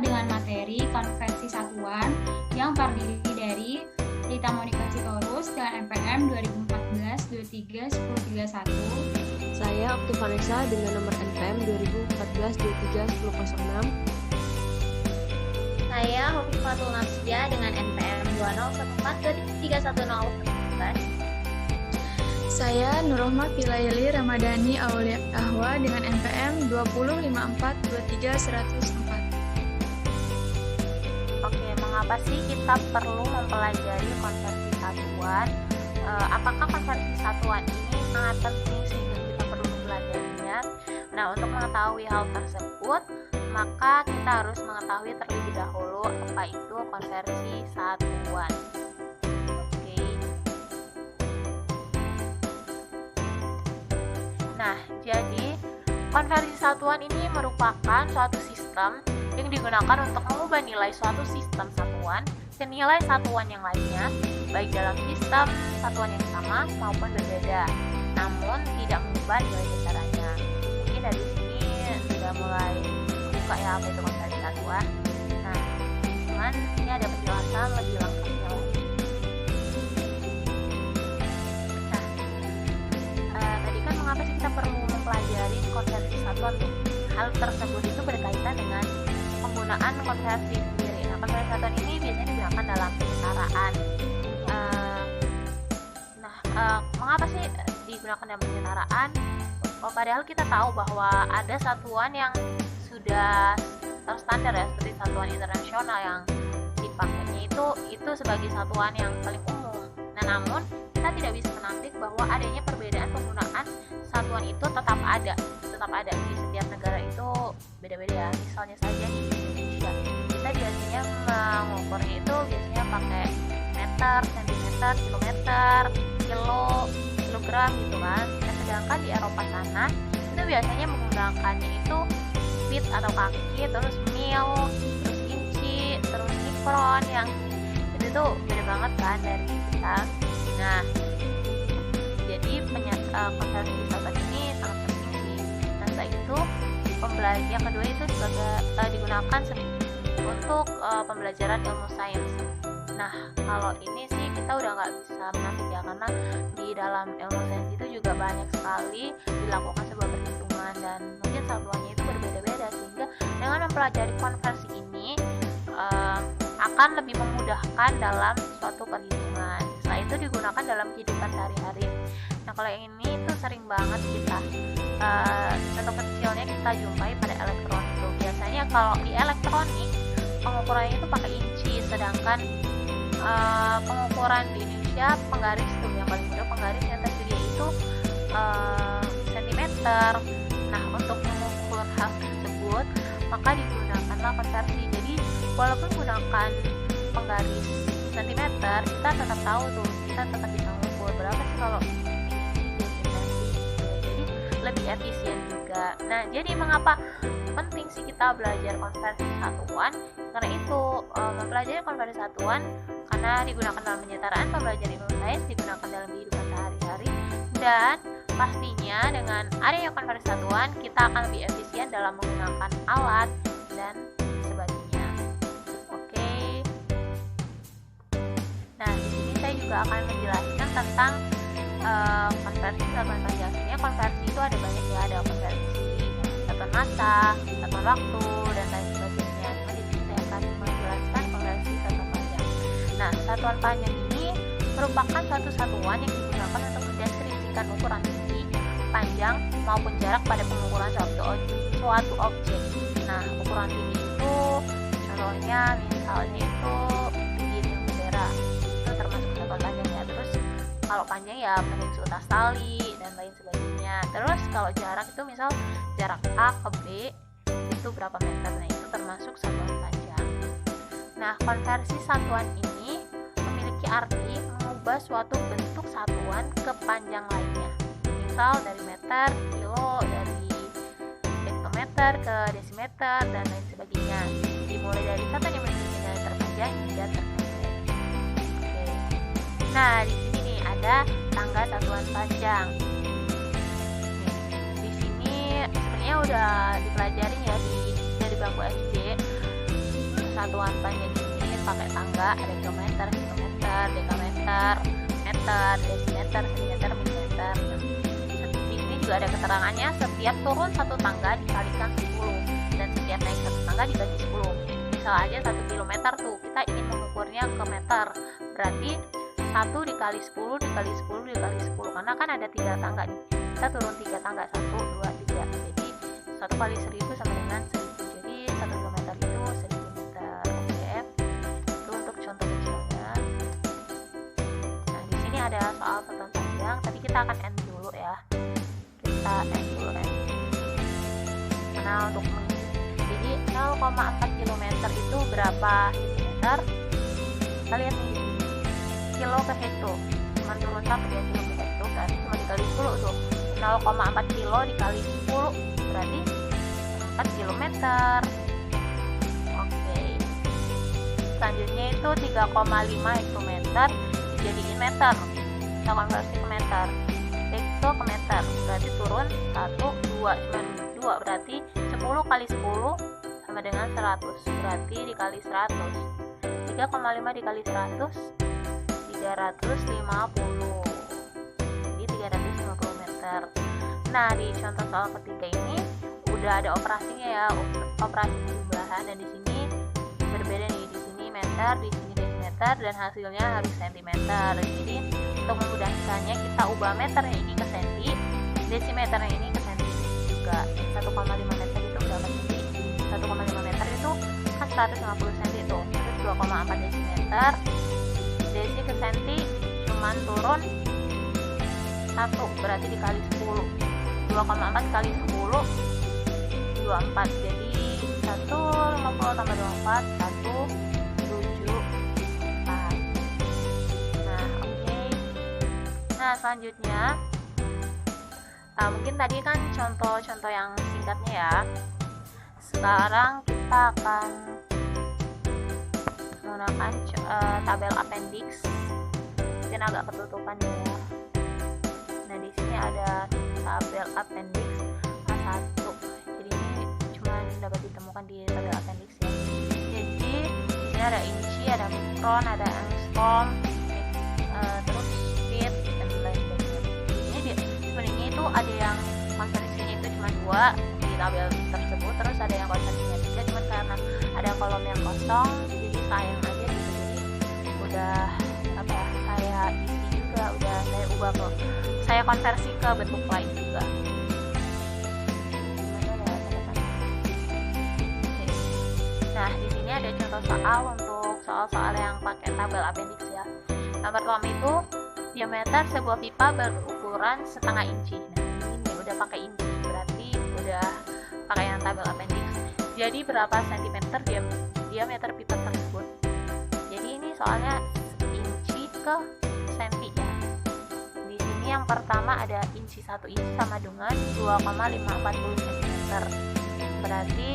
dengan materi konversi satuan yang terdiri dari Rita Monica Sitorus dengan NPM 2014-23-1031. Saya Okti Vanessa dengan nomor NPM 2014-23-1006. Saya Hovifatul Nafsya dengan NPM 2014-23-1014. Saya Nurrohma Pilaili Ramadhani Aulia Ahwa dengan NPM 205423-104. Oke, mengapa sih kita perlu mempelajari konversi satuan? Apakah konversi satuan ini sangat penting sehingga kita perlu mempelajarinya? Nah, untuk mengetahui hal tersebut, maka kita harus mengetahui terlebih dahulu apa itu konversi satuan. Oke. Nah, jadi konversi satuan ini merupakan suatu sistem yang digunakan untuk mengubah nilai suatu sistem satuan ke nilai satuan yang lainnya, baik dalam sistem satuan yang sama maupun berbeda, namun tidak mengubah nilai dasarnya. Mungkin dari sini sudah mulai buka ya apa itu konversi satuan. Nah, cuman ini ada penjelasan lebih lengkapnya lagi. Nah, tadi kan mengapa sih kita perlu mempelajari konversi satuan tuh? Hal tersebut itu berkaitan dengan penggunaan konversi sendiri. Nah, konversi satuan ini biasanya digunakan dalam penyetaraan. Mengapa sih digunakan dalam penyetaraan? Padahal kita tahu bahwa ada satuan yang sudah terstandar ya, seperti satuan internasional yang dipakainya itu sebagai satuan yang paling umum. Nah, namun kita tidak bisa menampik bahwa adanya perbedaan penggunaan satuan itu tetap ada di setiap negara itu beda-beda ya. Misalnya saja di Indonesia kita biasanya mengukurnya itu biasanya pakai meter, sentimeter, kilometer, kilogram gitu kan. Nah, sedangkan di Eropa sana itu biasanya menggunakannya itu feet atau kaki, terus mil, terus inci, terus mikron, yang itu tuh beda banget kan dari kita. Nah, jadi konversi satuan ini sangat penting sih. Nah, setelah itu pembelajaran kedua itu digunakan untuk pembelajaran ilmu sains. Nah, kalau ini sih kita udah nggak bisa menafik ya, karena di dalam ilmu sains itu juga banyak sekali dilakukan sebuah perhitungan dan mungkin satuannya itu berbeda-beda, sehingga dengan mempelajari konversi ini akan lebih memudahkan dalam suatu perhitungan. Setelah itu digunakan dalam kehidupan sehari-hari. Nah, kalau yang ini itu sering banget kita contoh kecilnya kita jumpai pada elektronik tuh. Biasanya kalau di elektronik pengukurannya itu pakai inci, sedangkan pengukuran di Indonesia penggaris tuh yang paling mudah, penggaris yang tersedia itu sentimeter. Nah, untuk mengukur hal tersebut maka digunakanlah konversi. Jadi walaupun menggunakan penggaris sentimeter, kita tetap tahu tuh, kita tetap bisa mengukur berapa sih kalau jadi lebih efisien juga. Nah, jadi mengapa penting sih kita belajar konversi satuan? Karena itu mempelajari konversi satuan karena digunakan dalam penyetaraan, pembelajaran ilmu sains, digunakan dalam kehidupan sehari-hari, dan pastinya dengan adanya konversi satuan kita akan lebih efisien dalam menggunakan alat dan sebagainya. Oke. Nah, di sini saya juga akan menjelaskan tentang konversi satuan panjangnya. Konversi itu ada banyak ya, ada konversi satuan massa, satuan waktu, dan lain sebagainya. Nah, di sini saya akan menjelaskan konversi satuan panjang. Nah, satuan panjang ini merupakan suatu satuan yang digunakan untuk mendeskripsikan ukuran tinggi, panjang, maupun jarak pada pengukuran suatu objek. Nah, ukuran tinggi itu contohnya misalnya itu tinggi bendera, itu termasuk satuan panjangnya. Terus kalau panjang ya penyeksut utas tali dan lain sebagainya. Terus kalau jarak itu misal jarak A ke B itu berapa meter, nah itu termasuk satuan panjang. Nah, konversi satuan ini memiliki arti mengubah suatu bentuk satuan ke panjang lainnya. Misal dari meter, kilo, dari hektometer ke desimeter dan lain sebagainya. Dimulai dari satuan yang memiliki nilai terpanjang hingga terpendek. Oke. Nah, di sini nih ada tangga satuan panjang. Di sini sebenarnya udah dipelajarin ya dari bangku SD. satuan panjang ini pakai tangga, ada kilometer, dekameter, meter, desimeter, sentimeter, milimeter. Di sini juga ada keterangannya, setiap turun satu tangga dikalikan 10 dan setiap naik satu tangga dibagi 10. Misal aja 1 kilometer tuh, kita ingin mengukurnya ke meter, berarti 1 dikali 10 dikali 10 dikali 10, karena kan ada 3 tangga nih, kita turun 3 tangga, 1, 2, 3, jadi 1 kali 1000 sama dengan 1000, jadi 1 kilometer itu 1000 meter. Oke, itu untuk contoh kecilnya. Nah, di sini ada soal satuan panjang, tapi kita akan end dulu ya, kita end dulu. Nah, untuk jadi 0,4 km itu berapa kilometer? Kita lihat nih, kilo ke hekto, cuma turun 1 ya, kilo ke hekto, berarti cuma dikali 10 tuh, 0,4 kilo dikali 10 berarti 4 kilometer. Oke, selanjutnya itu 3,5 hektometer dijadiin meter, kita konversi ke meter, hekto ke meter, berarti turun 1, 2, cuma 2, berarti 10 kali 10 sama dengan 100, berarti dikali 100, 3,5 dikali 100, 350, jadi 350 meter. Nah, di contoh soal ketiga ini udah ada operasinya ya, operasi penjumlahan, dan di sini berbeda nih, di sini meter, di sini desimeter, dan hasilnya harus sentimeter. Jadi untuk memudahkannya kita ubah meternya ini ke senti, desimeternya ini ke senti juga. 1,5 meter itu berapa senti? 1,5 meter itu kan 150 cm itu, terus 2,4 desimeter, desi ke senti cuman turun 1, berarti dikali 10, 2,4 kali 10 24, jadi 150 tambah 24 174. Nah, oke. Nah, selanjutnya mungkin tadi kan contoh-contoh yang singkatnya ya. Sekarang kita akan menggunakan tabel appendix. Mungkin agak ketutupan ya. Nah, di sini ada tabel appendix A1. Jadi ini cuma dapat ditemukan di tabel appendix ya. Jadi di sini ada inci, ada mikron, ada angstrom, terus feet dan lain sebagainya. Ini sebenarnya itu ada yang konversinya itu cuma 2 di tabel tersebut, terus ada yang konversinya 3, cuma karena ada kolom yang kosong jadi sayang aja gitu. Jadi udah saya isi juga, udah saya ubah kok, saya konversi ke bentuk lain juga. Nah, di sini ada contoh soal untuk soal-soal yang pakai tabel appendix ya. Yang pertama itu diameter sebuah pipa berukuran setengah inci. Nah, ini udah pakai inci, berarti udah pakai yang tabel appendix. Jadi berapa sentimeter diameter pipa tersebut? Jadi ini soalnya inci ke senti ya. Di sini yang pertama ada inci, 1 inci sama dengan 2,540 cm. Berarti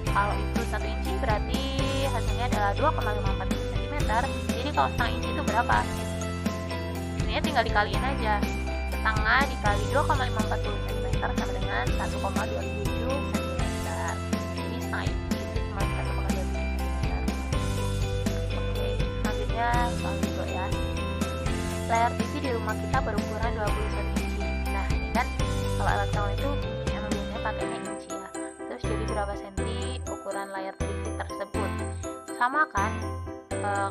kalau itu 1 inci berarti hasilnya adalah 2,540 cm. Jadi kalau setengah inci itu berapa? Sebenarnya tinggal dikaliin aja. Setengah dikali 2,540 cm sama dengan 1,27 cm. Jadi setengah inci itu cuma 1,27 cm. Oke, selanjutnya soal kedua ya. Layar TV di rumah kita berukuran 21 inci. Nah, ini kan kalau elektron itu yang biasanya pakainya inci ya. Terus jadi berapa senti ukuran layar TV tersebut? Sama kan,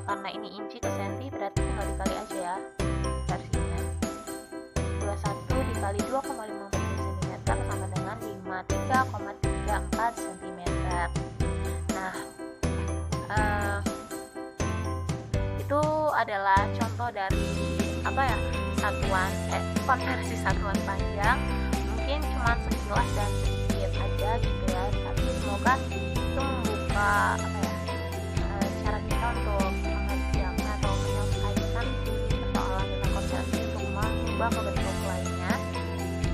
karena ini inci ke senti berarti tinggal dikali aja ya versinya. 21 dikali 2,50 cm sama dengan 53,34 cm. Nah, itu adalah contoh dari konversi satuan panjang. Mungkin cuma sekilas dan sedikit aja gitu ya, tapi semoga itu membuka cara kita untuk mengerjakan atau menyelesaikan persoalan tentang konversi untuk mengubah ke bentuk lainnya.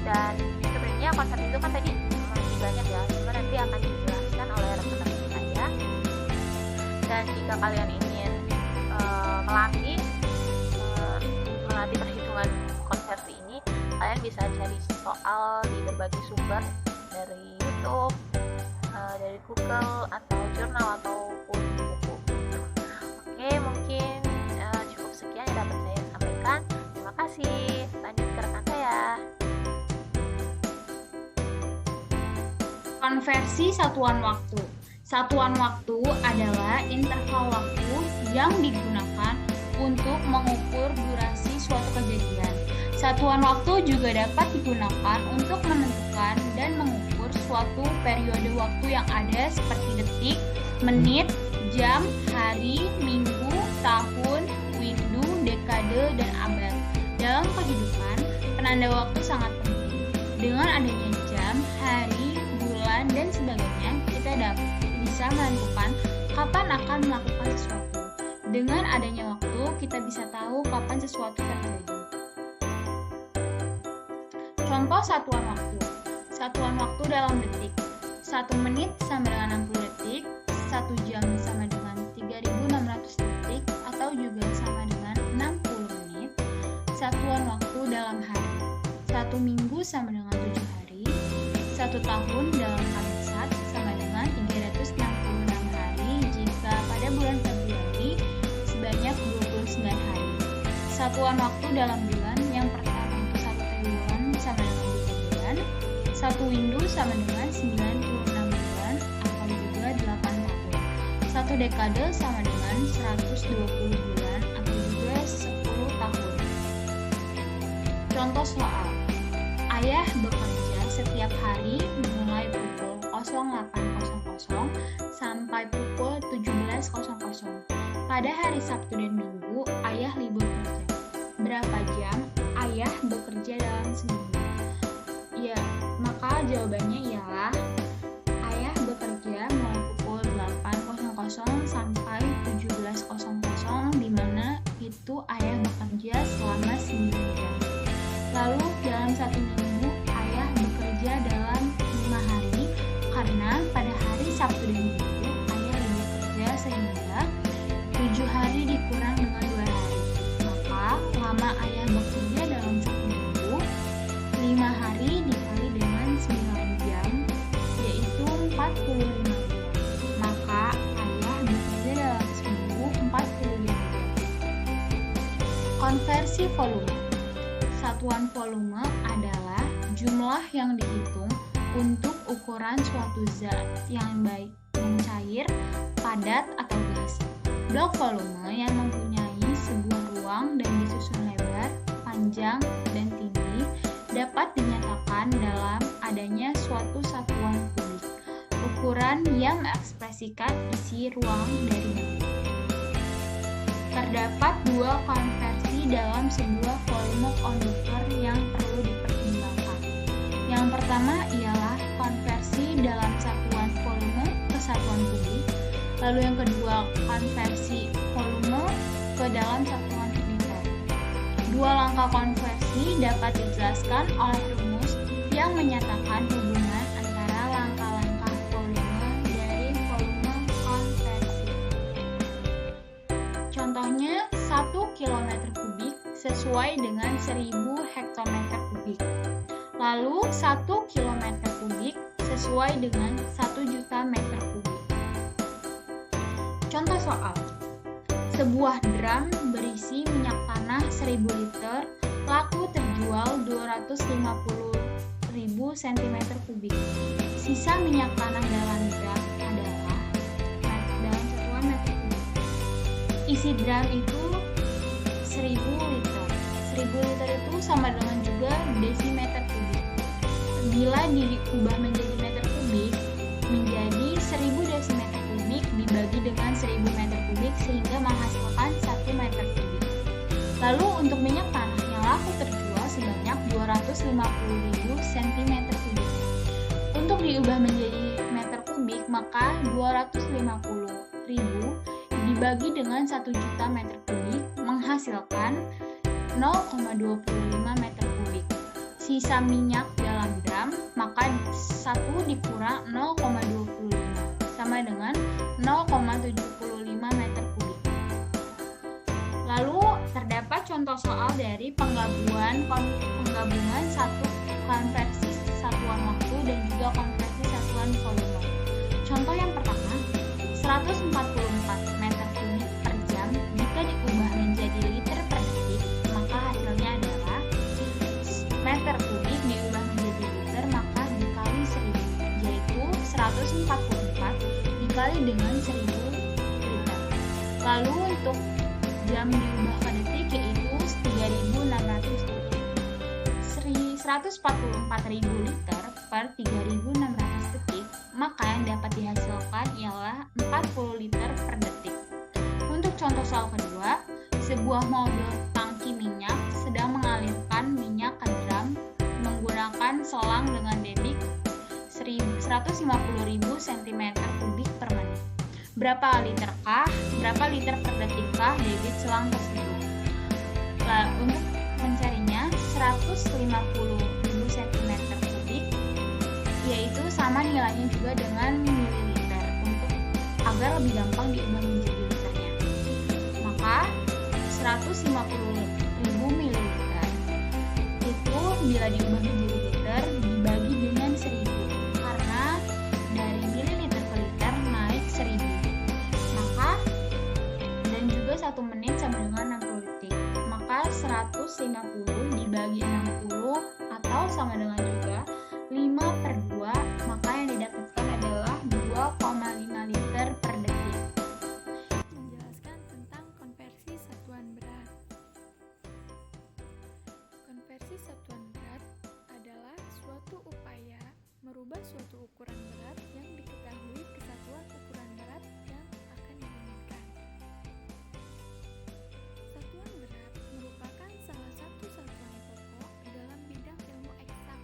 Dan sebenarnya konversi itu kan tadi masih banyak ya, cuma nanti akan dijelaskan oleh rekan-rekan saya. Dan jika kalian ingin melatih perhitungan konversi ini, kalian bisa cari soal di berbagai sumber dari YouTube, dari Google atau jurnal ataupun buku. Konversi satuan waktu. Satuan waktu adalah interval waktu yang digunakan untuk mengukur durasi suatu kejadian. Satuan waktu juga dapat digunakan untuk menentukan dan mengukur suatu periode waktu yang ada seperti detik, menit, jam, hari, minggu, tahun, windu, dekade, dan abad. Dalam kehidupan, penanda waktu sangat penting. Dengan adanya jam, hari, bulan, dan sebagainya, kita bisa menentukan kapan akan melakukan sesuatu. Dengan adanya waktu, kita bisa tahu kapan sesuatu terjadi. Contoh satuan waktu. Satuan waktu dalam detik. 1 menit sama dengan 60 detik, 1 jam sama dengan 3.600 detik, atau juga sama dengan 60 menit. Satuan waktu dalam hari. 1 minggu sama dengan 7 hari, 1 tahun dalam kalsat sama dengan 366 hari jika pada bulan Februari sebanyak 29 hari. Satuan waktu dalam bulan yang pertama itu 1 triwulan sama dengan 3 bulan, 1 windu sama dengan 96 bulan atau juga 8 tahun. 1 dekade sama dengan 120 bulan atau juga 10 tahun. Contoh soal. Ayah bekerja setiap hari mulai pukul 08.00 sampai pukul 17.00. Pada hari Sabtu dan Minggu, ayah libur kerja. Berapa jam ayah bekerja dalam seminggu? Ya, maka jawabannya ialah ayah bekerja mulai pukul 8.00 sampai 17.00, di mana itu ayah bekerja selama 9 jam. Lalu dalam 1 minggu, ayah bekerja dalam 5 hari, karena pada hari Sabtu dan Minggu, ayah libur kerja sehingga 7 hari dikurang dengan 2 hari. Maka, lama ayah bekerja dalam 1 minggu, 5 hari dikali dengan 9 jam, yaitu 45 jam. Maka, ayah bekerja dalam seminggu 45 jam. Konversi volume. Satuan volume adalah jumlah yang dihitung untuk ukuran suatu zat yang baik yang cair, padat, atau gas. Blok volume yang mempunyai sebuah ruang dan disusun lebar, panjang, dan tinggi dapat dinyatakan dalam adanya suatu satuan kubik. Ukuran yang mengekspresikan isi ruang dari bentuk. Terdapat 2 konversi dalam sebuah volume konduktor yang perlu dipertimbangkan. Yang pertama ialah konversi dalam satuan volume ke satuan kubik. Lalu yang kedua, konversi volume ke dalam satuan liter. 2 langkah konversi dapat dijelaskan oleh rumus yang menyatakan hubungan antara langkah-langkah volume dari volume konversi. Contohnya, 1 km kubik sesuai dengan 1000 hektometer kubik. Lalu, 1 km kubik sesuai dengan 1 juta meter kubik. Contoh soal. Sebuah drum berisi minyak tanah 1000 liter laku terjual 250.000 cm kubik. Sisa minyak tanah dalam drum adalah dalam satuan meter kubik. Isi drum itu 1000 liter. 1000 liter itu sama dengan juga desimeter kubik. Bila diubah menjadi meter kubik, menjadi 1000 desimeter kubik dibagi dengan 1000 meter kubik sehingga menghasilkan 1 meter kubik. Lalu untuk minyak tanah yang laku terjual sebanyak 250.000 cm kubik. Untuk diubah menjadi meter kubik, maka 250.000 dibagi dengan 1 juta meter kubik menghasilkan 0,25 meter kubik. Sisa minyak dalam drum, maka 1 dikurang 0,25 sama dengan 0,75 meter kubik. Lalu terdapat contoh soal dari penggabungan satu konversi satuan waktu dan juga konversi satuan volume. Contoh yang pertama, 144 meter kubik per jam jika diubah menjadi liter per detik, maka hasilnya adalah meter kubik diubah menjadi liter maka dikali 1000, yaitu 144 dikali dengan 1000 liter. Lalu untuk jam diubah ke detik yaitu 3600 detik. 144.000 liter per 3600 detik, maka yang dapat dihasilkan ialah 40 liter per detik. Untuk contoh soal kedua, sebuah mobil tangki minyak sedang mengalirkan minyak ke drum menggunakan selang dengan debit 150.000 cm3 per menit. Berapa liter per detikkah debit selang tersebut? Untuk mencarinya 150.000 cm3 yaitu sama nilainya juga dengan mililiter agar lebih gampang diubah menjadi liternya. Maka 150.000 ml itu bila diubah menjadi liter dibagi dengan 1000 karena dari mililiter ke liter naik 1000. Maka dan juga 1 menit sama dengan 60 detik. Maka 150 dibagi 60 atau sama dengan juga 5/2, maka yang didapatkan adalah 2,5 liter per detik. Menjelaskan tentang konversi satuan berat. Konversi satuan berat adalah suatu upaya merubah suatu ukuran berat yang diketahui ke satuan ukuran berat yang akan diinginkan. Satuan berat merupakan salah satu satuan pokok dalam bidang ilmu eksak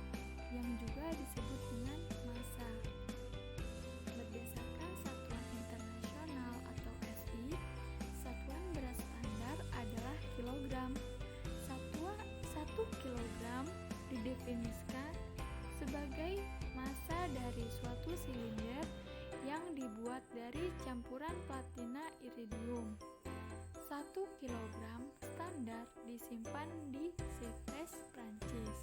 yang juga disebut dengan massa. Berdasarkan satuan internasional atau SI, satuan berat standar adalah kilogram. 1 kilogram didefinisikan sebagai massa dari suatu silinder yang dibuat dari campuran platina iridium. 1 kilogram standar disimpan di Sèvres, Prancis.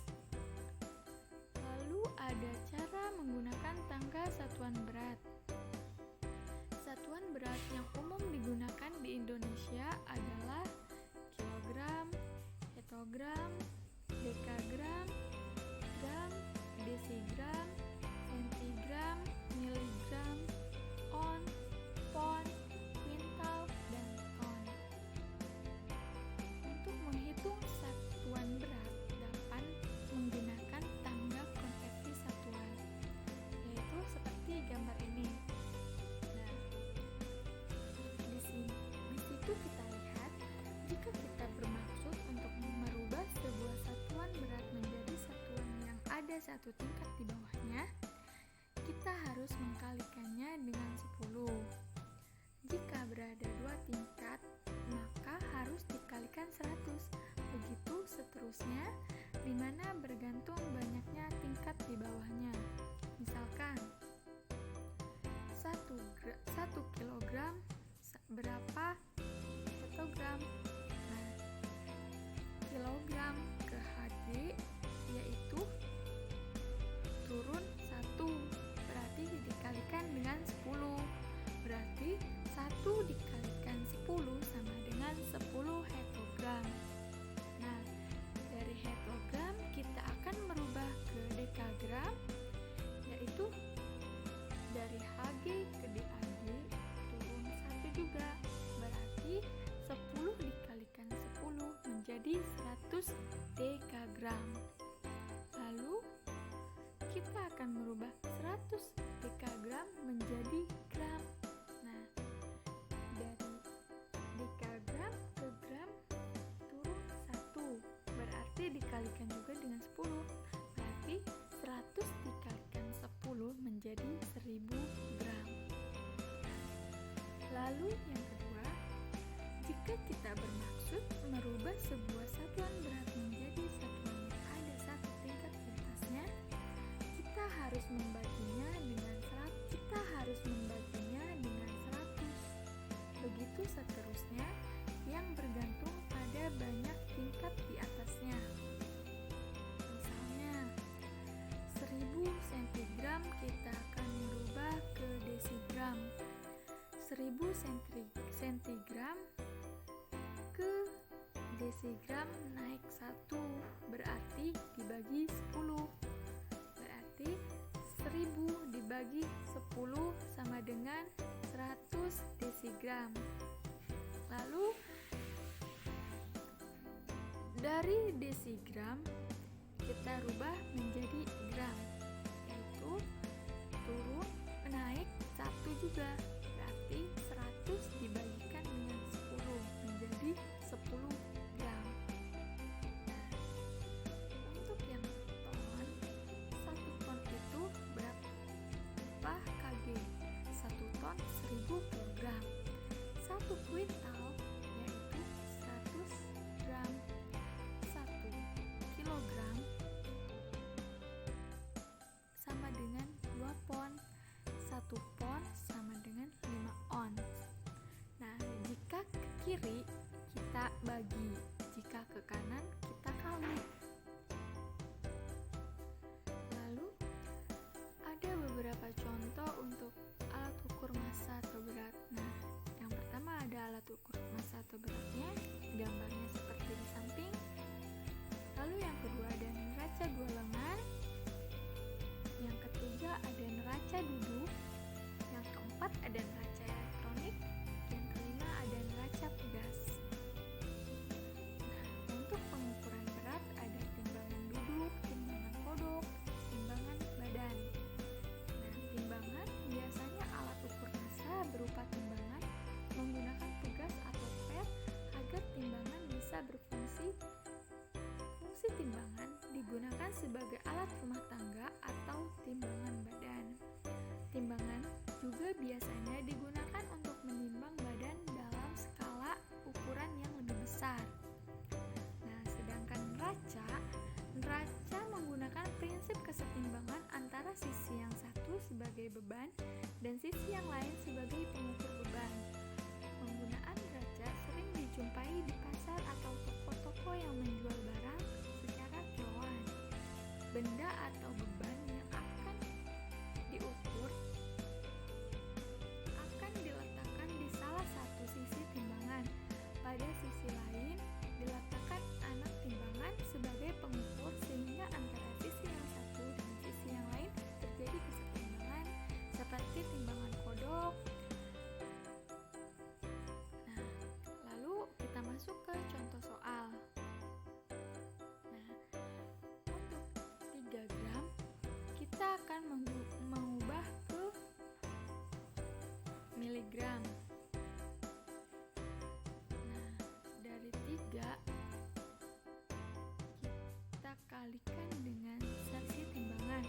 Lalu ada cara menggunakan tangga satuan berat. Satuan berat yang umum digunakan di Indonesia adalah kilogram, hektogram, dekagram, gram, desigram, centigram, miligram, on, pon, kuintal, dan ton. Untuk menghitung satuan berat dapat menggunakan tangga konversi satuan, yaitu seperti gambar ini. Nah, di situ kita lihat jika kita bermaksud untuk merubah sebuah satuan berat menjadi satuan yang ada satu tingkat di bawahnya, kita harus mengkalikannya dengan 10. Jika berada 2 tingkat, maka harus dikalikan 100. Begitu seterusnya, di mana bergantung banyaknya tingkat di bawahnya. Misalkan, 1 kilogram berapa hektogram? Nah, kilogram ke Hg yaitu turun 1, berarti dikalikan dengan 10. Berarti 1 dikalikan 10 sama dengan 10 hektogram. Nah, dari hektogram kita akan merubah ke dekagram, yaitu dari Hg ke DAG turun 1 juga. Berarti 10 dikalikan 10 menjadi 100 dekagram. Lalu kita akan merubah 100 dekagram menjadi gram. Nah, dari dekagram ke gram turun 1, berarti dikalikan juga dengan 10. Berarti 100 dikalikan 10 menjadi 1000 gram. Lalu yang kedua, jika kita bermaksud merubah sebuah satuan berat menjadi satuan yang ada satu tingkat di atasnya, kita harus membaginya dengan 100. Begitu seterusnya yang bergantung pada banyak tingkat di atasnya. Misalnya, 1000 centigram kita akan merubah ke desigram. 1000 centigram ke desigram naik 1, berarti dibagi 10. Berarti 1000 dibagi dibagi 10 sama dengan 100 desigram. Lalu dari desigram kita rubah menjadi gram, yaitu turun naik 1 juga, berarti 100 dibagikan dengan 10 menjadi 10 gram. Untuk yang ton, 1 ton itu berapa kg? 1 ton 1000 kg. 1 kuintal yaitu 100 gram. 1 kilogram sama dengan 2 pon. 1 pon sama dengan 5 ons. Nah, jika ke kiri kita bagi, jika ke kanan kita kali. Lalu ada beberapa contoh untuk alat ukur massa atau berat. Nah, yang pertama ada alat ukur massa atau beratnya, gambarnya seperti di samping. Lalu yang kedua ada neraca 2 lengan. Yang ketiga ada neraca duduk. Yang keempat ada neraca elektronik. Yang kelima ada neraca pegas. Nah, untuk pengukuran berat ada timbangan duduk, timbangan kodok, timbangan badan. Nah, timbangan biasanya alat ukur massa berupa timbangan menggunakan pegas atau pet agar timbangan bisa berfungsi. Fungsi timbangan digunakan sebagai alat rumah tangga atau timbangan badan. Timbangan juga biasanya digunakan untuk menimbang badan dalam skala ukuran yang lebih besar. Nah, sedangkan neraca menggunakan prinsip kesetimbangan antara sisi yang satu sebagai beban dan sisi yang lain sebagai pengukur beban. Penggunaan neraca sering dijumpai di pasar atau toko-toko yang menjual barang secara kiloan. Benda atau beban yang akan diukur akan diletakkan di salah satu sisi timbangan. Pada sisi lain diletakkan anak timbangan sebagai pengukur sehingga antara sisi yang satu dan sisi yang lain terjadi kesetimbangan seperti timbangan kodok. Nah, lalu kita masuk ke contoh soal. Nah, untuk 3 gram kita akan mengubah ke miligram. Nah, dari 3 kita kalikan dengan sisi timbangan.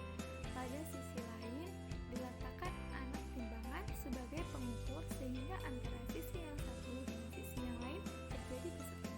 Pada sisi lain diletakkan anak timbangan sebagai pengukur sehingga antara sisi yang satu dan sisi yang lain terjadi kesetimbangan.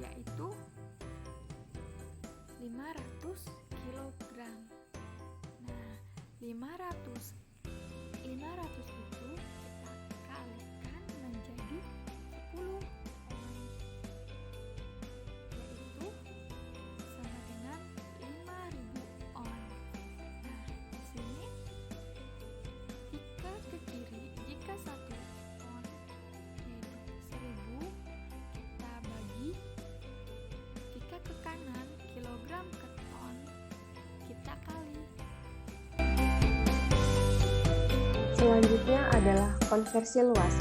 yaitu 500 kilogram. Nah, 500 itu kita kalikan menjadi 10 on, yaitu sama dengan 5.000 on. Nah, di sini jika ke kiri, jika 1 on yaitu 1000, kita bagi. Jika ke kanan, kilogram ke ton, kita kali. Selanjutnya adalah konversi luas.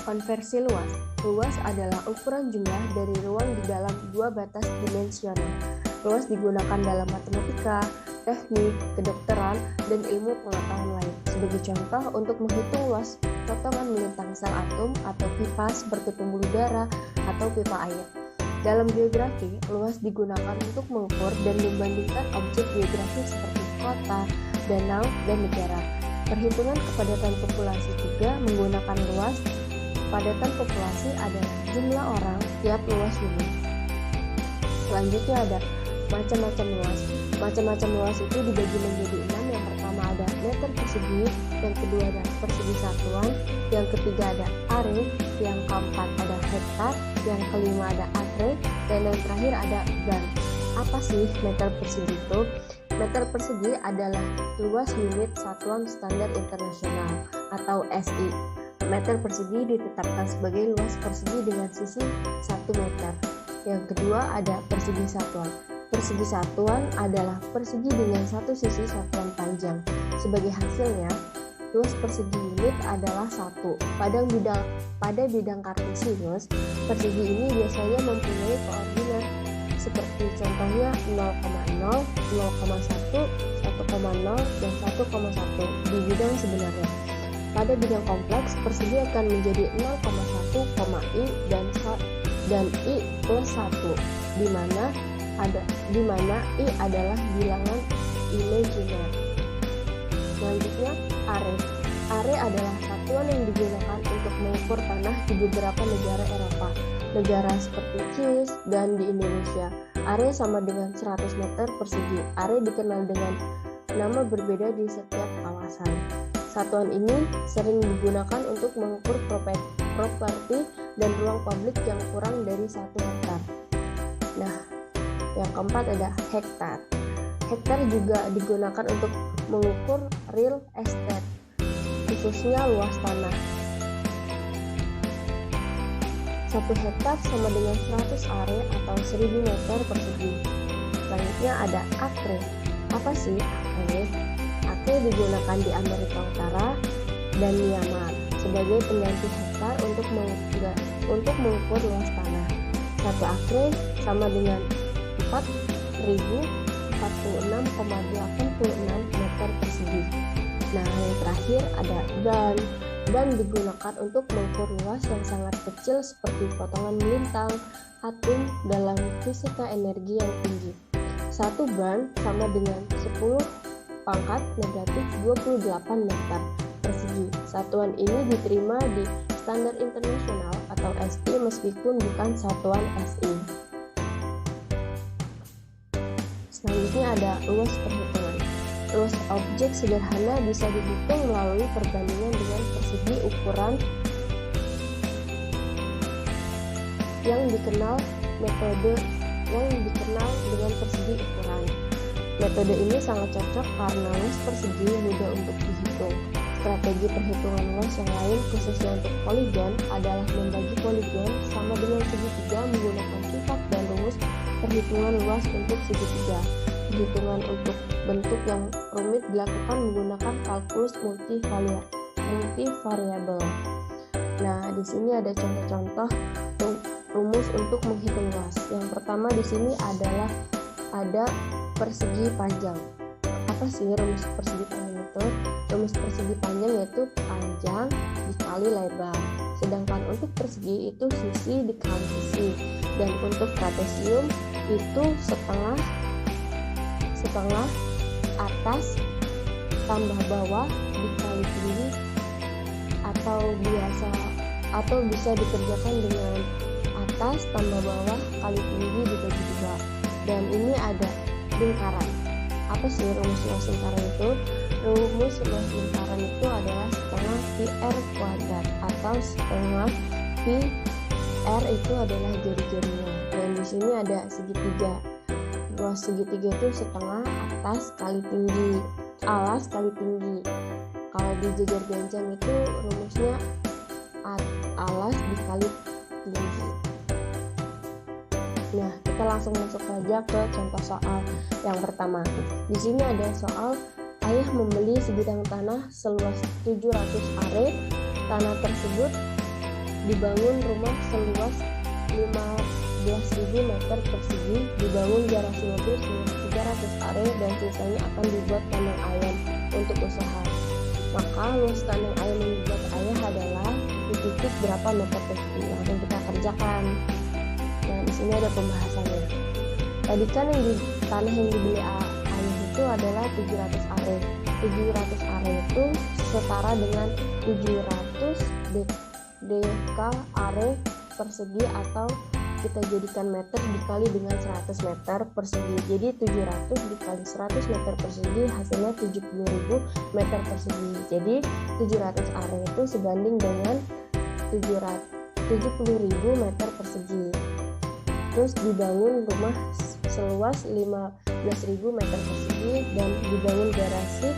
Konversi luas. Luas adalah ukuran jumlah dari ruang di dalam dua batas dimensional. Luas digunakan dalam matematika, teknik, kedokteran, dan ilmu pengetahuan lain. Sebagai contoh, untuk menghitung luas potongan melintang sel atom atau pipa seperti pembuluh darah atau pipa air. Dalam geografi, luas digunakan untuk mengukur dan membandingkan objek geografis seperti kota, danau, dan negara. Perhitungan kepadatan populasi juga menggunakan luas. Kepadatan populasi adalah jumlah orang tiap luas bumi. Selanjutnya ada macam-macam luas. Macam-macam luas itu dibagi menjadi 6. Yang pertama ada meter persegi, yang kedua ada persegi satuan, yang ketiga ada are, yang keempat ada hektar, yang kelima ada acre, dan yang terakhir ada gram. Apa sih meter persegi itu? Meter persegi adalah luas unit satuan standar internasional atau SI. Meter persegi ditetapkan sebagai luas persegi dengan sisi 1 meter. Yang kedua ada persegi satuan. Persegi satuan adalah persegi dengan satu sisi satuan panjang. Sebagai hasilnya, luas persegi unit adalah 1. Pada bidang kartesius, persegi ini biasanya mempunyai koordinat seperti contohnya 0,0, 0,1, 1,0, dan 1,1 di bidang sebenarnya. Pada bidang kompleks, persegi akan menjadi 0,1, I dan I plus 1, di mana I adalah bilangan imajiner. Selanjutnya, are. Are adalah satuan yang digunakan untuk mengukur tanah di beberapa negara Eropa, negara seperti Swiss dan di Indonesia. Are sama dengan 100 meter persegi. Are dikenal dengan nama berbeda di setiap kawasan. Satuan ini sering digunakan untuk mengukur properti dan ruang publik yang kurang dari 1 hektar. Nah, yang keempat ada hektar. Hektar juga digunakan untuk mengukur real estate, khususnya luas tanah. 1 hektar sama dengan 100 are atau 1000 meter persegi. Selanjutnya ada acre. Apa sih acre? Acre digunakan di Amerika Utara dan Myanmar sebagai pengganti hektar untuk mengukur luas tanah. 1 acre sama dengan 4.046,86 meter persegi. Nah, yang terakhir ada dan. Dan digunakan untuk mengukur luas yang sangat kecil seperti potongan melintang atom dalam fisika energi yang tinggi. 1 band sama dengan 10 pangkat negatif 28 meter persegi. Satuan ini diterima di standar internasional atau SI meskipun bukan satuan SI. Selanjutnya ada luas perhitungan. Luas objek sederhana bisa dihitung melalui perbandingan dengan persegi ukuran yang dikenal dengan persegi ukuran. Metode ini sangat cocok karena luas persegi mudah untuk dihitung. Strategi perhitungan luas yang lain khususnya untuk poligon adalah membagi poligon sama dengan segitiga menggunakan sifat dan rumus perhitungan luas untuk segitiga. Perhitungan untuk bentuk yang rumit dilakukan menggunakan kalkulus multivariabel. Nah, di sini ada contoh-contoh rumus untuk menghitung luas. Yang pertama di sini adalah ada persegi panjang. Apa sih rumus persegi panjang itu? Rumus persegi panjang yaitu panjang dikali lebar. Sedangkan untuk persegi itu sisi dikali sisi. Dan untuk trapesium itu setengah atas tambah bawah dikali tinggi atau biasa atau bisa dikerjakan dengan atas tambah bawah kali tinggi dibagi 2. Dan ini ada lingkaran. Apa sih rumus luas lingkaran itu? Rumus luas lingkaran itu adalah setengah PR kuadrat atau setengah PR itu adalah jari-jarinya. Dan di sini ada segitiga. Luas segitiga itu setengah atas kali tinggi, alas kali tinggi. Kalau di jajar ganjang itu rumusnya alas dikali tinggi. Nah, kita langsung masuk saja ke contoh soal yang pertama. Di sini ada soal ayah membeli sebidang tanah seluas 700 are. Tanah tersebut dibangun rumah seluas 15.000 meter persegi, dibangun garasi mobil seluas 300 are, dan sisanya akan dibuat kandang ayam untuk usaha. Maka luas kandang ayam yang dibuat ayah adalah titik berapa meter persegi. Langsung kita kerjakan. Nah, di sini ada pembahasannya. Tadi kan tanah yang dibeli ayah itu adalah 700 are. 700 are itu setara dengan 700 dk are persegi, atau kita jadikan meter dikali dengan 100 meter persegi. Jadi 700 dikali 100 meter persegi hasilnya 70.000 meter persegi. Jadi 700 are itu sebanding dengan 70.000 meter persegi. Terus dibangun rumah seluas 15.000 meter persegi dan dibangun garasi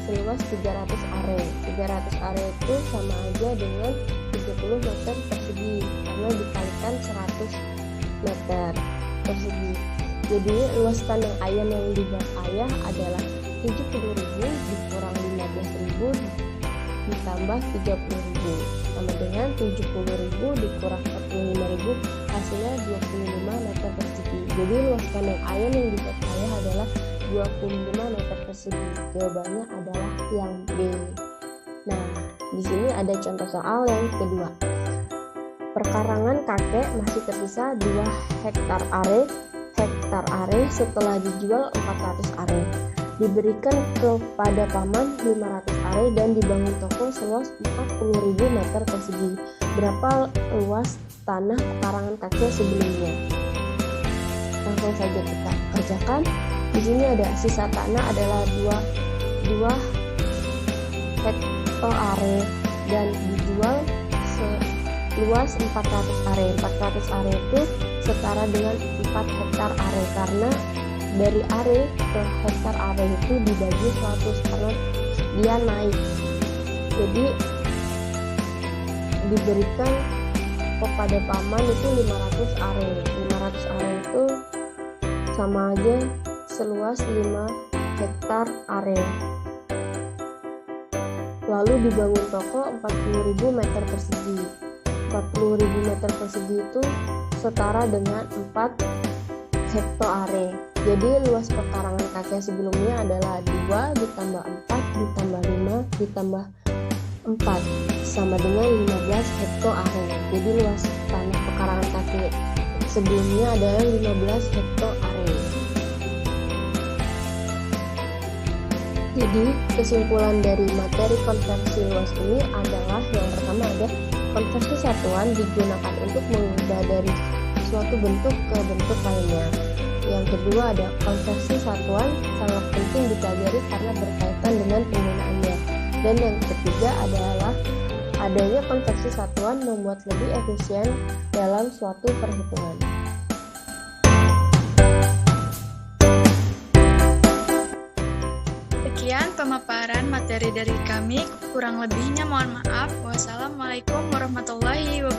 seluas 300 are. 300 are itu sama aja dengan 30 meter persegi karena dikalikan 100 meter persegi. Jadi luas kandang ayam yang dibuat ayah adalah 70.000 dikurang 15.000 ditambah 30.000 sama dengan 70.000 dikurang 45.000 hasilnya 25 meter persegi. Jadi luas kandang ayam yang dibuat ayah adalah 25 meter persegi. Jawabannya adalah yang B. Nah, di sini ada contoh soal yang kedua. Perkarangan kakek masih tersisa 2 hektar are setelah dijual 400 are. Diberikan kepada paman 500 are dan dibangun toko seluas 40.000 meter persegi. Berapa luas tanah pekarangan kakek sebelumnya? Langsung saja kita kerjakan. Di sini ada sisa tanah adalah 2 hektar are dan dijual seluas 400 are. 400 are itu setara dengan 4 hektar are karena dari are ke hektar are itu dibagi 100 karena dia naik. Jadi diberikan kepada paman itu 500 are. 500 are itu sama aja seluas 5 hektar are. Lalu dibangun toko 40.000 meter persegi. 40.000 meter persegi itu setara dengan 4 hektar are. Jadi luas pekarangan kakek sebelumnya adalah 2 ditambah 4 ditambah 5 ditambah 4 sama dengan 15 hektar are. Jadi luas tanah pekarangan kakek sebelumnya adalah 15 hektar are. Jadi kesimpulan dari materi konversi luas ini adalah yang pertama ada konversi satuan digunakan untuk mengubah dari suatu bentuk ke bentuk lainnya. Yang kedua ada konversi satuan sangat penting dipelajari karena berkaitan dengan penggunaannya. Dan yang ketiga adalah adanya konversi satuan membuat lebih efisien dalam suatu perhitungan. Sekian pemaparan materi dari kami, kurang lebihnya mohon maaf. Wassalamualaikum warahmatullahi wabarakatuh.